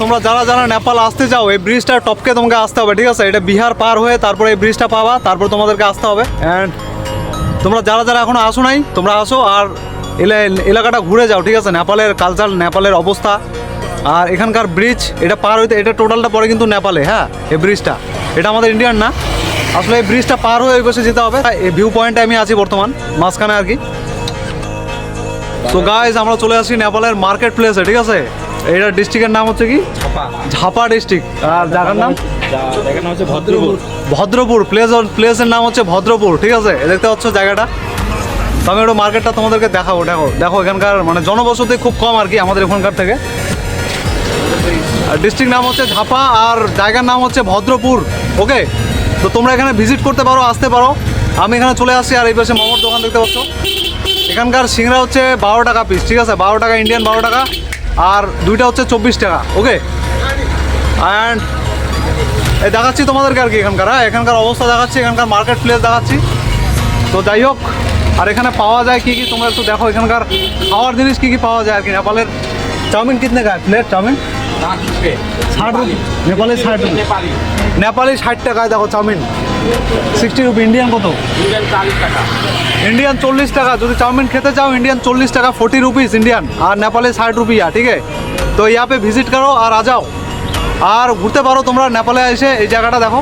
তোমরা যারা যারা নেপাল আসতে চাও এই ব্রিজটা টপকে তোমাকে আসতে হবে, ঠিক আছে? এটা বিহার পার হয়ে তারপরে এই ব্রিজটা পাবা, তারপর তোমাদেরকে আসতে হবে। অ্যান্ড তোমরা যারা যারা এখনো আসো নাই তোমরা আসো আর এলাকাটা ঘুরে যাও, ঠিক আছে? নেপালের কালচার, নেপালের অবস্থা আর এখানকার ব্রিজ, এটা পার হইতে এটা টোটালটা পরে কিন্তু নেপালে। হ্যাঁ, এই ব্রিজটা এটা আমাদের ইন্ডিয়ান না, আসলে এই ব্রিজটা পার হয়ে ওই পাশে যেতে হবে। এই ভিউ পয়েন্টে আমি আছি বর্তমান মাঝখানে আর কি। তো গাইজ আমরা চলে আসি নেপালের মার্কেট প্লেসে, ঠিক আছে? এইটা ডিস্ট্রিক্টের নাম হচ্ছে কি? ঝাপা ডিস্ট্রিক্ট। আর জায়গার নাম হচ্ছে ভদ্রপুর। ভদ্রপুর। প্লেসের নাম হচ্ছে ভদ্রপুর, ঠিক আছে? দেখতে পাচ্ছ জায়গাটা। তো আমি একটু মার্কেটটা তোমাদেরকে দেখাবো। দেখো দেখো এখানকার মানে জনবসতি খুব কম আর কি আমাদের এখানকার থেকে। আর ডিস্ট্রিক্ট নাম হচ্ছে ঝাপা আর জায়গার নাম হচ্ছে ভদ্রপুর। ওকে, তো তোমরা এখানে ভিজিট করতে পারো, আসতে পারো। আমি এখানে চলে আসছি আর এই পাশে মোমোর দোকান দেখতে পাচ্ছ। এখানকার সিংড়া হচ্ছে 12 টাকা পিস, ঠিক আছে? 12 টাকা ইন্ডিয়ান, 12 টাকা। আর দুইটা হচ্ছে 24 টাকা। ওকে, অ্যান্ড এই দেখাচ্ছি তোমাদেরকে আর কি এখানকার। হ্যাঁ, এখানকার অবস্থা দেখাচ্ছি, এখানকার মার্কেট প্লেস দেখাচ্ছি। তো যাই হোক, আর এখানে পাওয়া যায় কী কী তোমরা একটু দেখো। এখানকার খাওয়ার জিনিস কী কী পাওয়া যায় আর কি। নেপালের চাউমিন কিতনে का প্লেট? Chowmein 60 rupee. নেপালে 60 রুপি। নেপালি 60 টাকায় দেখো চাউমিন। 60 রুপি। ইন্ডিয়ান কত? इंडियन 40 টাকা। যদি চাউমিন খেতে চাও इंडियन 40 টাকা, 40 रुपीज़ इंडियन। আর নেপালে 60 रुपया, ঠিক আছে? তো यहाँ पे ভিজিট করো আর আ যাও আর ঘুরতে পারো তোমরা নেপালে এসে। এই জায়গাটা দেখো।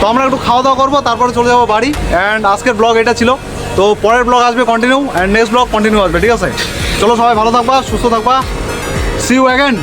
তো আমরা একটু খাওয়া দাওয়া করবো, তারপরে চলে যাবো বাড়ি। অ্যান্ড আজকের ব্লগ এটা ছিল। তো পরের ব্লগ আসবে continue, and next blog continue আসবে, ঠিক আছে? চলো সবাই ভালো থাকবা, সুস্থ থাকবা। See you again.